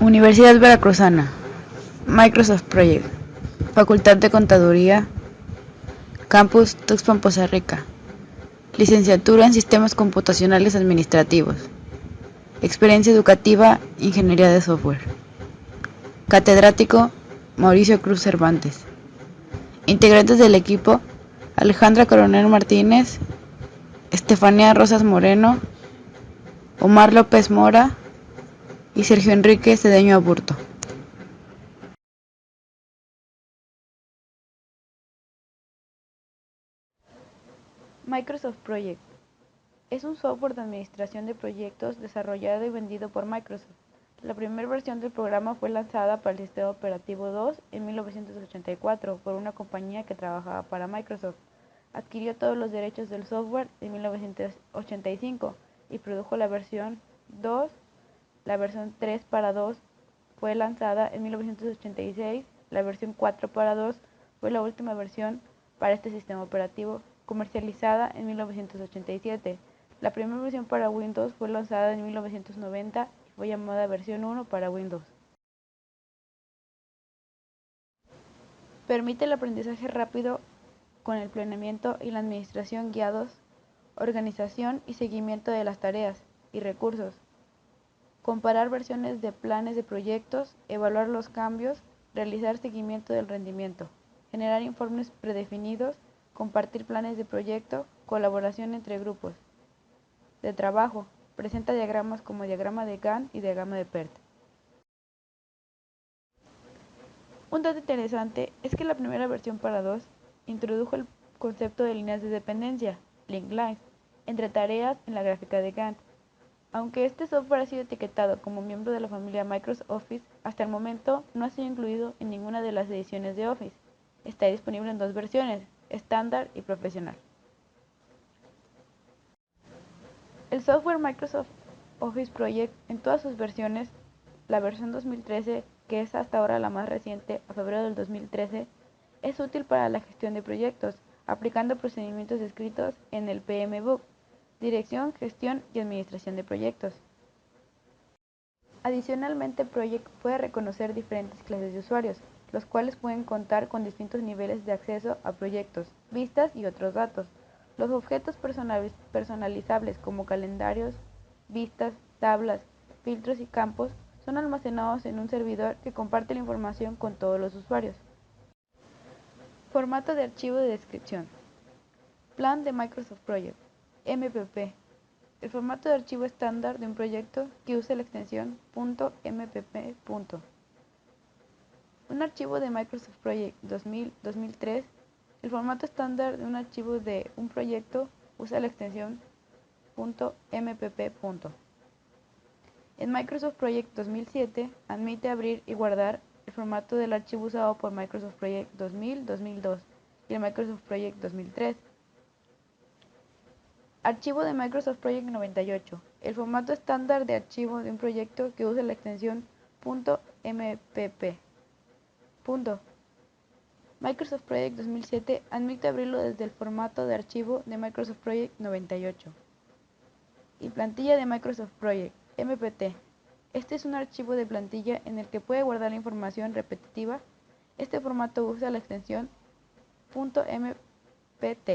Universidad Veracruzana, Microsoft Project, Facultad de Contaduría, Campus Tuxpan, Poza Rica, Licenciatura en Sistemas Computacionales Administrativos, Experiencia Educativa, Ingeniería de Software. Catedrático, Mauricio Cruz Cervantes. Integrantes del equipo, Alejandra Coronel Martínez, Estefanía Rosas Moreno, Omar López Mora y Sergio Enrique Cedeño Aburto. Microsoft Project es un software de administración de proyectos desarrollado y vendido por Microsoft. La primera versión del programa fue lanzada para el sistema operativo 2 en 1984 por una compañía que trabajaba para Microsoft. Adquirió todos los derechos del software en 1985 y produjo la versión 2. La versión 3 para 2 fue lanzada en 1986. La versión 4 para 2 fue la última versión para este sistema operativo, comercializada en 1987. La primera versión para Windows fue lanzada en 1990 y fue llamada versión 1 para Windows. Permite el aprendizaje rápido con el planeamiento y la administración guiados, organización y seguimiento de las tareas y recursos, comparar versiones de planes de proyectos, evaluar los cambios, realizar seguimiento del rendimiento, generar informes predefinidos, compartir planes de proyecto, colaboración entre grupos de trabajo, presenta diagramas como diagrama de Gantt y diagrama de PERT. Un dato interesante es que la primera versión para DOS introdujo el concepto de líneas de dependencia, link lines, entre tareas en la gráfica de Gantt. Aunque este software ha sido etiquetado como miembro de la familia Microsoft Office, hasta el momento no ha sido incluido en ninguna de las ediciones de Office. Está disponible en dos versiones, estándar y profesional. El software Microsoft Office Project en todas sus versiones, la versión 2013, que es hasta ahora la más reciente, a febrero del 2013, es útil para la gestión de proyectos, aplicando procedimientos descritos en el PMBOK, Dirección, Gestión y Administración de Proyectos. Adicionalmente, Project puede reconocer diferentes clases de usuarios, los cuales pueden contar con distintos niveles de acceso a proyectos, vistas y otros datos. Los objetos personalizables como calendarios, vistas, tablas, filtros y campos son almacenados en un servidor que comparte la información con todos los usuarios. Formato de archivo de descripción. Plan de Microsoft Project, MPP. El formato de archivo estándar de un proyecto que use la extensión .mpp. Un archivo de Microsoft Project 2000-2003. El formato estándar de un archivo de un proyecto usa la extensión .mpp. En Microsoft Project 2007 admite abrir y guardar el formato del archivo usado por Microsoft Project 2000-2002 y el Microsoft Project 2003. Archivo de Microsoft Project 98. El formato estándar de archivo de un proyecto que usa la extensión .mpp. Microsoft Project 2007 admite abrirlo desde el formato de archivo de Microsoft Project 98. Y plantilla de Microsoft Project, MPT. Este es un archivo de plantilla en el que puede guardar la información repetitiva. Este formato usa la extensión .mpt.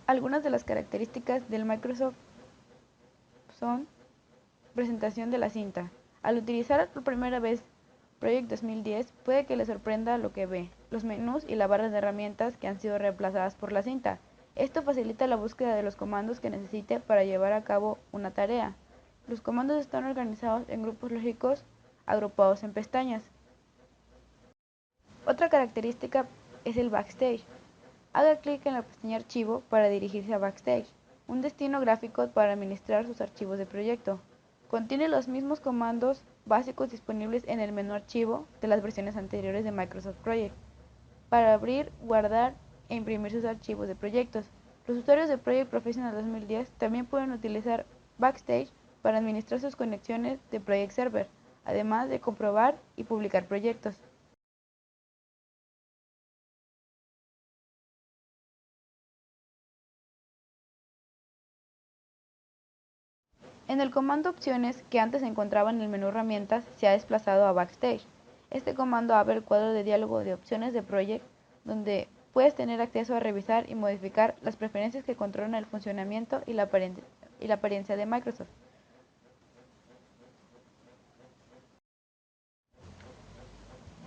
Algunas de las características del Microsoft son: presentación de la cinta. Al utilizar por primera vez Project 2010, puede que le sorprenda lo que ve, los menús y la barra de herramientas que han sido reemplazadas por la cinta. Esto facilita la búsqueda de los comandos que necesite para llevar a cabo una tarea. Los comandos están organizados en grupos lógicos agrupados en pestañas. Otra característica es el Backstage. Haga clic en la pestaña Archivo para dirigirse a Backstage, un destino gráfico para administrar sus archivos de proyecto. Contiene los mismos comandos básicos disponibles en el menú Archivo de las versiones anteriores de Microsoft Project, para abrir, guardar e imprimir sus archivos de proyectos. Los usuarios de Project Professional 2010 también pueden utilizar Backstage para administrar sus conexiones de Project Server, además de comprobar y publicar proyectos. En el comando opciones, que antes se encontraba en el menú herramientas, se ha desplazado a backstage. Este comando abre el cuadro de diálogo de opciones de Project, donde puedes tener acceso a revisar y modificar las preferencias que controlan el funcionamiento y la apariencia de Microsoft.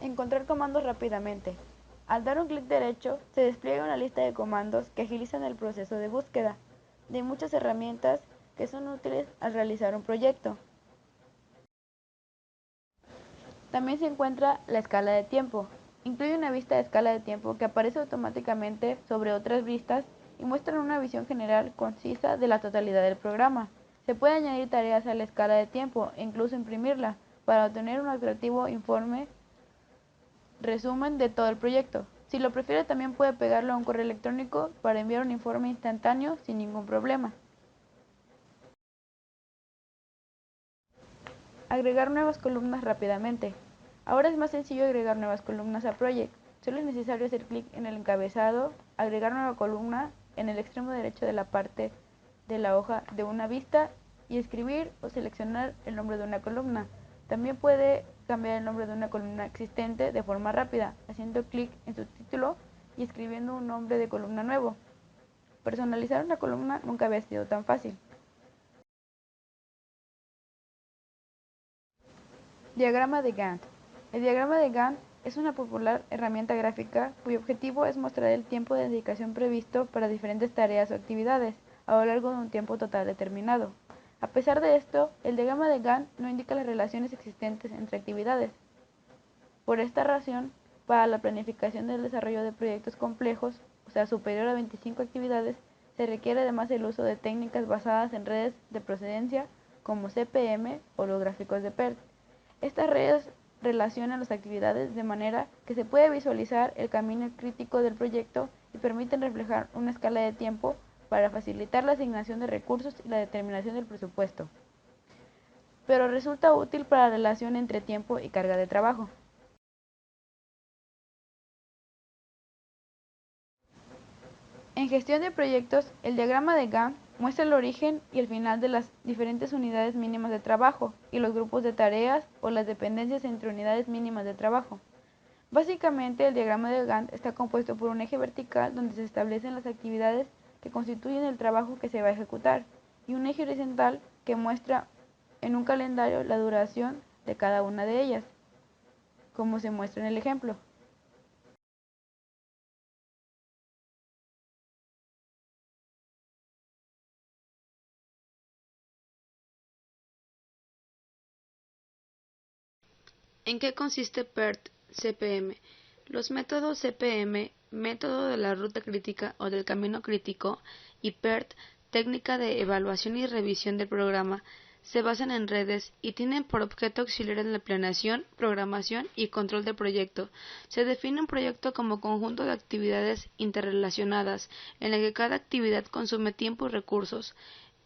Encontrar comandos rápidamente. Al dar un clic derecho, se despliega una lista de comandos que agilizan el proceso de búsqueda de muchas herramientas que son útiles al realizar un proyecto. También se encuentra la escala de tiempo. Incluye una vista de escala de tiempo que aparece automáticamente sobre otras vistas y muestra una visión general concisa de la totalidad del programa. Se puede añadir tareas a la escala de tiempo e incluso imprimirla para obtener un atractivo informe resumen de todo el proyecto. Si lo prefiere, también puede pegarlo a un correo electrónico para enviar un informe instantáneo sin ningún problema. Agregar nuevas columnas rápidamente. Ahora es más sencillo agregar nuevas columnas a Project. Solo es necesario hacer clic en el encabezado, agregar nueva columna en el extremo derecho de la parte de la hoja de una vista y escribir o seleccionar el nombre de una columna. También puede cambiar el nombre de una columna existente de forma rápida, haciendo clic en su título y escribiendo un nombre de columna nuevo. Personalizar una columna nunca había sido tan fácil. Diagrama de Gantt. El diagrama de Gantt es una popular herramienta gráfica cuyo objetivo es mostrar el tiempo de dedicación previsto para diferentes tareas o actividades a lo largo de un tiempo total determinado. A pesar de esto, el diagrama de Gantt no indica las relaciones existentes entre actividades. Por esta razón, para la planificación del desarrollo de proyectos complejos, o sea, superior a 25 actividades, se requiere además el uso de técnicas basadas en redes de procedencia como CPM o los gráficos de PERT. Estas redes relacionan las actividades de manera que se puede visualizar el camino crítico del proyecto y permiten reflejar una escala de tiempo para facilitar la asignación de recursos y la determinación del presupuesto. Pero resulta útil para la relación entre tiempo y carga de trabajo. En gestión de proyectos, el diagrama de Gantt muestra el origen y el final de las diferentes unidades mínimas de trabajo y los grupos de tareas o las dependencias entre unidades mínimas de trabajo. Básicamente, el diagrama de Gantt está compuesto por un eje vertical donde se establecen las actividades que constituyen el trabajo que se va a ejecutar y un eje horizontal que muestra en un calendario la duración de cada una de ellas, como se muestra en el ejemplo. ¿En qué consiste PERT-CPM? Los métodos CPM, método de la ruta crítica o del camino crítico, y PERT, técnica de evaluación y revisión del programa, se basan en redes y tienen por objeto auxiliar en la planeación, programación y control del proyecto. Se define un proyecto como conjunto de actividades interrelacionadas, en la que cada actividad consume tiempo y recursos.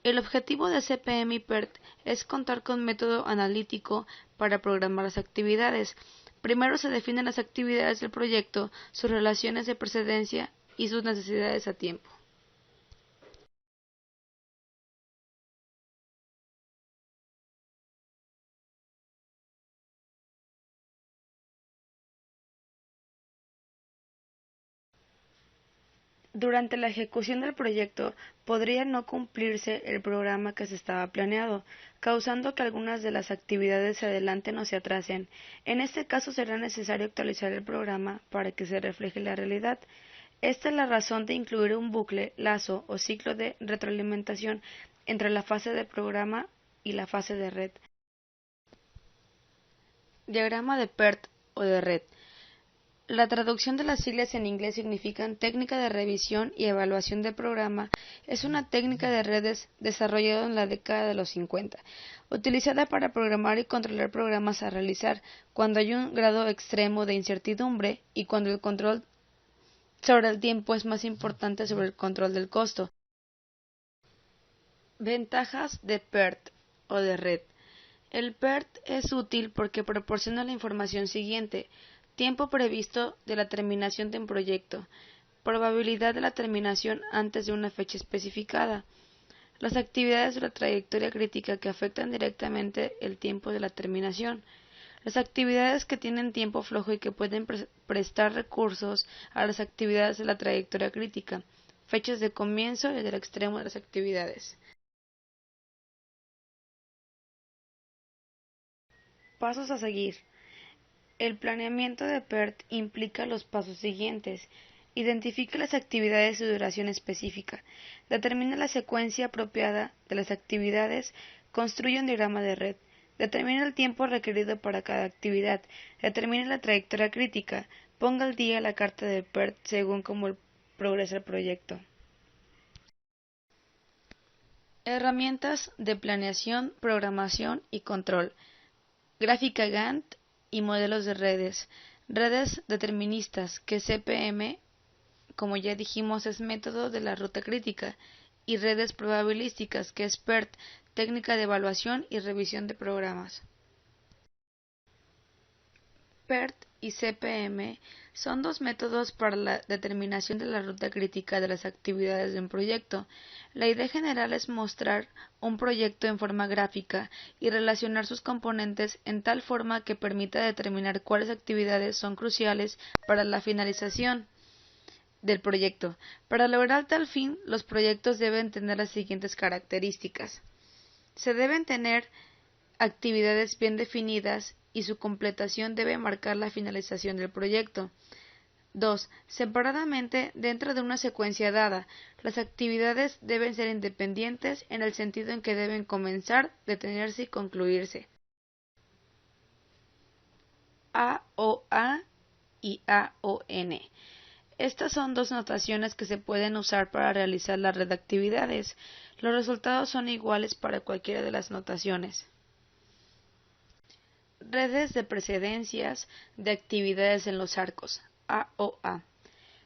El objetivo de CPM y PERT es contar con método analítico para programar las actividades. Primero se definen las actividades del proyecto, sus relaciones de precedencia y sus necesidades a tiempo. Durante la ejecución del proyecto podría no cumplirse el programa que se estaba planeado, causando que algunas de las actividades se adelanten o se atrasen. En este caso será necesario actualizar el programa para que se refleje la realidad. Esta es la razón de incluir un bucle, lazo o ciclo de retroalimentación entre la fase de programa y la fase de red. Diagrama de PERT o de red. La traducción de las siglas en inglés significan Técnica de Revisión y Evaluación del Programa. Es una técnica de redes desarrollada en la década de los 50, utilizada para programar y controlar programas a realizar cuando hay un grado extremo de incertidumbre y cuando el control sobre el tiempo es más importante sobre el control del costo. Ventajas de PERT o de red. El PERT es útil porque proporciona la información siguiente: tiempo previsto de la terminación de un proyecto, probabilidad de la terminación antes de una fecha especificada, Las actividades de la trayectoria crítica que afectan directamente el tiempo de la terminación. Las actividades que tienen tiempo flojo y que pueden prestar recursos a las actividades de la trayectoria crítica. Fechas de comienzo y del extremo de las actividades. Pasos a seguir. El planeamiento de PERT implica los pasos siguientes. Identifica las actividades de duración específica. Determina la secuencia apropiada de las actividades. Construye un diagrama de red. Determina el tiempo requerido para cada actividad. Determina la trayectoria crítica. Ponga al día la carta de PERT según cómo progresa el proyecto. Herramientas de planeación, programación y control. Gráfica Gantt y modelos de redes. Redes deterministas, que CPM, como ya dijimos, es método de la ruta crítica, y redes probabilísticas, que es PERT, técnica de evaluación y revisión de programas. PERT y CPM son dos métodos para la determinación de la ruta crítica de las actividades de un proyecto. La idea general es mostrar un proyecto en forma gráfica y relacionar sus componentes en tal forma que permita determinar cuáles actividades son cruciales para la finalización del proyecto. Para lograr tal fin, los proyectos deben tener las siguientes características. Se deben tener actividades bien definidas y su completación debe marcar la finalización del proyecto. 2. Separadamente, dentro de una secuencia dada, las actividades deben ser independientes en el sentido en que deben comenzar, detenerse y concluirse. AOA y AON. Estas son dos notaciones que se pueden usar para realizar la red de actividades. Los resultados son iguales para cualquiera de las notaciones. Redes de precedencias de actividades en los arcos, AOA.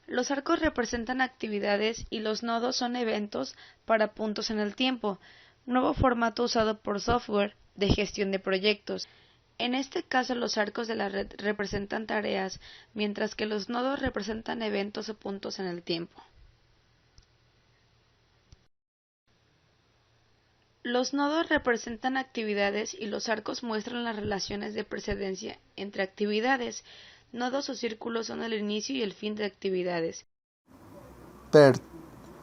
Los arcos representan actividades y los nodos son eventos para puntos en el tiempo, nuevo formato usado por software de gestión de proyectos. En este caso, los arcos de la red representan tareas, mientras que los nodos representan eventos o puntos en el tiempo. Los nodos representan actividades y los arcos muestran las relaciones de precedencia entre actividades. Nodos o círculos son el inicio y el fin de actividades. PERT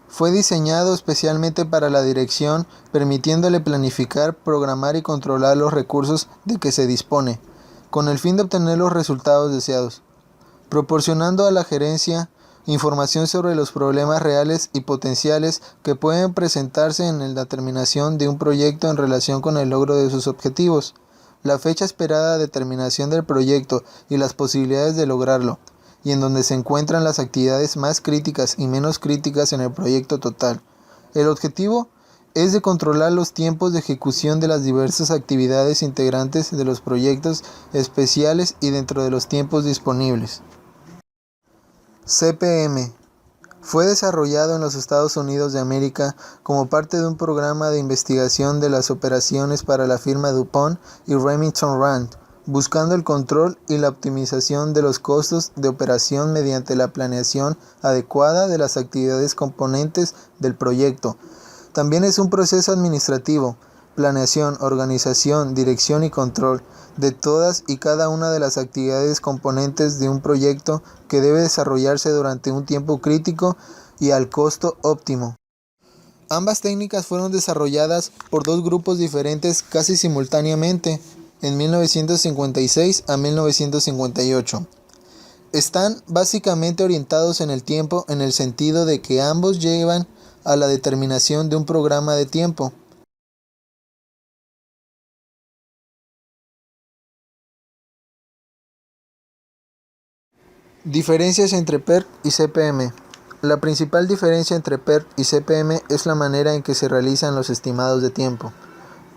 fue diseñado especialmente para la dirección, permitiéndole planificar, programar y controlar los recursos de que se dispone, con el fin de obtener los resultados deseados, proporcionando a la gerencia información sobre los problemas reales y potenciales que pueden presentarse en la terminación de un proyecto en relación con el logro de sus objetivos, la fecha esperada de terminación del proyecto y las posibilidades de lograrlo, y en donde se encuentran las actividades más críticas y menos críticas en el proyecto total. El objetivo es de controlar los tiempos de ejecución de las diversas actividades integrantes de los proyectos especiales y dentro de los tiempos disponibles. CPM fue desarrollado en los Estados Unidos de América como parte de un programa de investigación de las operaciones para la firma DuPont y Remington Rand, buscando el control y la optimización de los costos de operación mediante la planeación adecuada de las actividades componentes del proyecto. También es un proceso administrativo, planeación, organización, dirección y control de todas y cada una de las actividades componentes de un proyecto que debe desarrollarse durante un tiempo crítico y al costo óptimo. Ambas técnicas fueron desarrolladas por dos grupos diferentes casi simultáneamente en 1956 a 1958. Están básicamente orientados en el tiempo en el sentido de que ambos llevan a la determinación de un programa de tiempo. Diferencias entre PERT y CPM. La principal diferencia entre PERT y CPM es la manera en que se realizan los estimados de tiempo.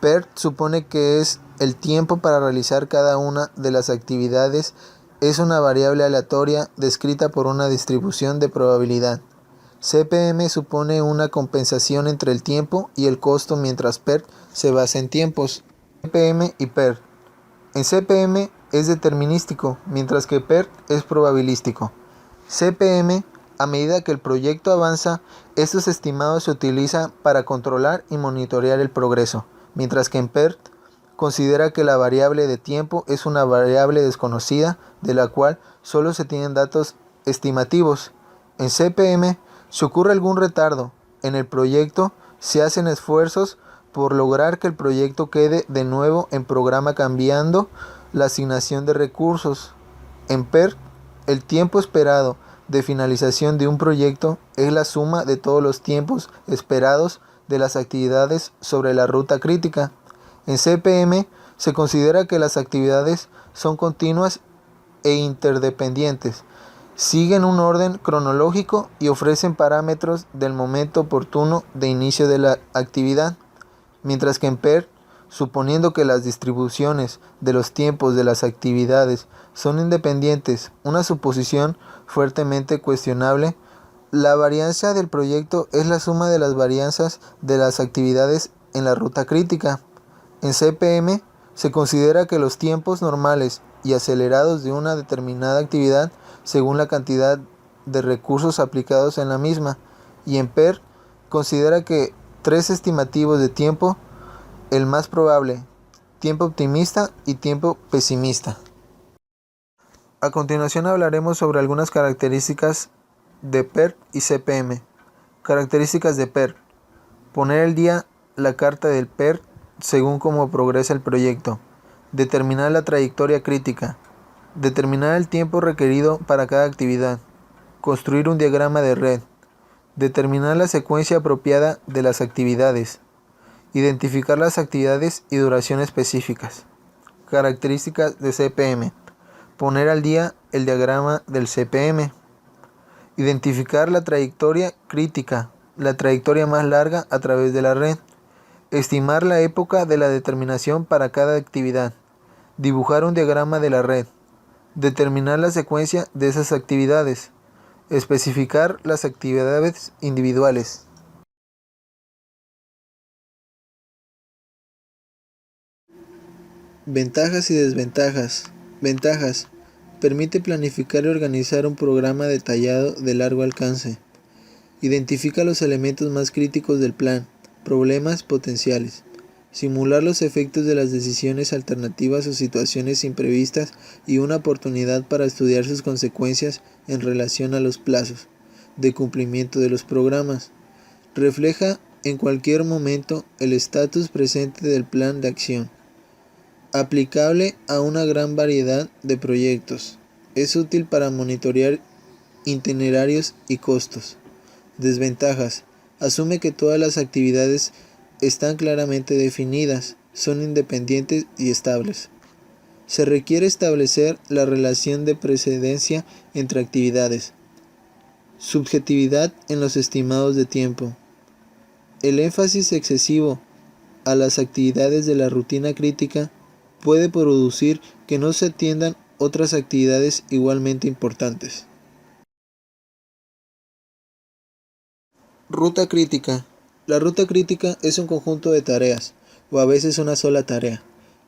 PERT supone que es el tiempo para realizar cada una de las actividades es una variable aleatoria descrita por una distribución de probabilidad. CPM supone una compensación entre el tiempo y el costo, mientras PERT se basa en tiempos. CPM y PERT. En CPM es determinístico, mientras que PERT es probabilístico. CPM A medida que el proyecto avanza, estos estimados se utilizan para controlar y monitorear el progreso, mientras que en PERT considera que la variable de tiempo es una variable desconocida de la cual solo se tienen datos estimativos. En CPM, si ocurre algún retardo en el proyecto, se hacen esfuerzos por lograr que el proyecto quede de nuevo en programa cambiando la asignación de recursos. En PERT, el tiempo esperado de finalización de un proyecto es la suma de todos los tiempos esperados de las actividades sobre la ruta crítica. En CPM se considera que las actividades son continuas e interdependientes, siguen un orden cronológico y ofrecen parámetros del momento oportuno de inicio de la actividad, mientras que en PERT, suponiendo que las distribuciones de los tiempos de las actividades son independientes, una suposición fuertemente cuestionable, la varianza del proyecto es la suma de las varianzas de las actividades en la ruta crítica. En CPM se considera que los tiempos normales y acelerados de una determinada actividad según la cantidad de recursos aplicados en la misma, y en PERT considera que tres estimativos de tiempo, el más probable, tiempo optimista y tiempo pesimista. A continuación hablaremos sobre algunas características de PERT y CPM. Características de PERT. Poner al día la carta del PERT según cómo progresa el proyecto. Determinar la trayectoria crítica. Determinar el tiempo requerido para cada actividad. Construir un diagrama de red. Determinar la secuencia apropiada de las actividades. Identificar las actividades y duración específicas. Características de CPM. Poner al día el diagrama del CPM. Identificar la trayectoria crítica, la trayectoria más larga a través de la red. Estimar la época de la determinación para cada actividad. Dibujar un diagrama de la red. Determinar la secuencia de esas actividades. Especificar las actividades individuales. Ventajas y desventajas. Ventajas. Permite planificar y organizar un programa detallado de largo alcance. Identifica los elementos más críticos del plan. Problemas potenciales. Simular los efectos de las decisiones alternativas o situaciones imprevistas y una oportunidad para estudiar sus consecuencias en relación a los plazos de cumplimiento de los programas. Refleja en cualquier momento el estatus presente del plan de acción. Aplicable a una gran variedad de proyectos. Es útil para monitorear itinerarios y costos. Desventajas. Asume que todas las actividades están claramente definidas, son independientes y estables. Se requiere establecer la relación de precedencia entre actividades. Subjetividad en los estimados de tiempo. El énfasis excesivo a las actividades de la rutina crítica puede producir que no se atiendan otras actividades igualmente importantes. Ruta crítica. La ruta crítica es un conjunto de tareas, o a veces una sola tarea,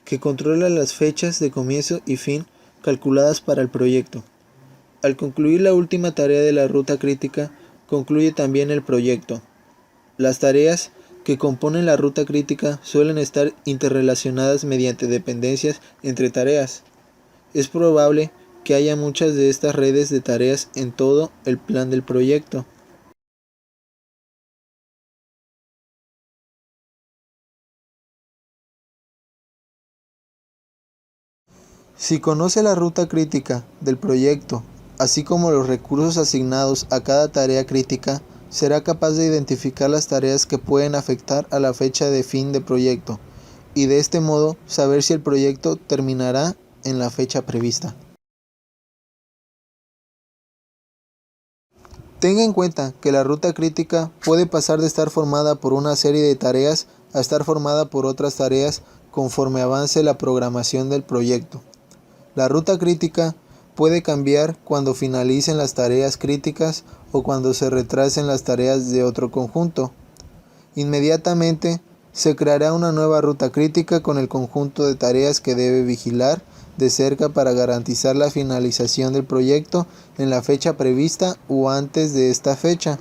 que controla las fechas de comienzo y fin calculadas para el proyecto. Al concluir la última tarea de la ruta crítica, concluye también el proyecto. Las tareas que componen la ruta crítica suelen estar interrelacionadas mediante dependencias entre tareas. Es probable que haya muchas de estas redes de tareas en todo el plan del proyecto. Si conoce la ruta crítica del proyecto, así como los recursos asignados a cada tarea crítica, será capaz de identificar las tareas que pueden afectar a la fecha de fin de proyecto y de este modo saber si el proyecto terminará en la fecha prevista. Tenga en cuenta que la ruta crítica puede pasar de estar formada por una serie de tareas a estar formada por otras tareas conforme avance la programación del proyecto. La ruta crítica puede cambiar cuando finalicen las tareas críticas o cuando se retrasen las tareas de otro conjunto. Inmediatamente se creará una nueva ruta crítica con el conjunto de tareas que debe vigilar de cerca para garantizar la finalización del proyecto en la fecha prevista o antes de esta fecha.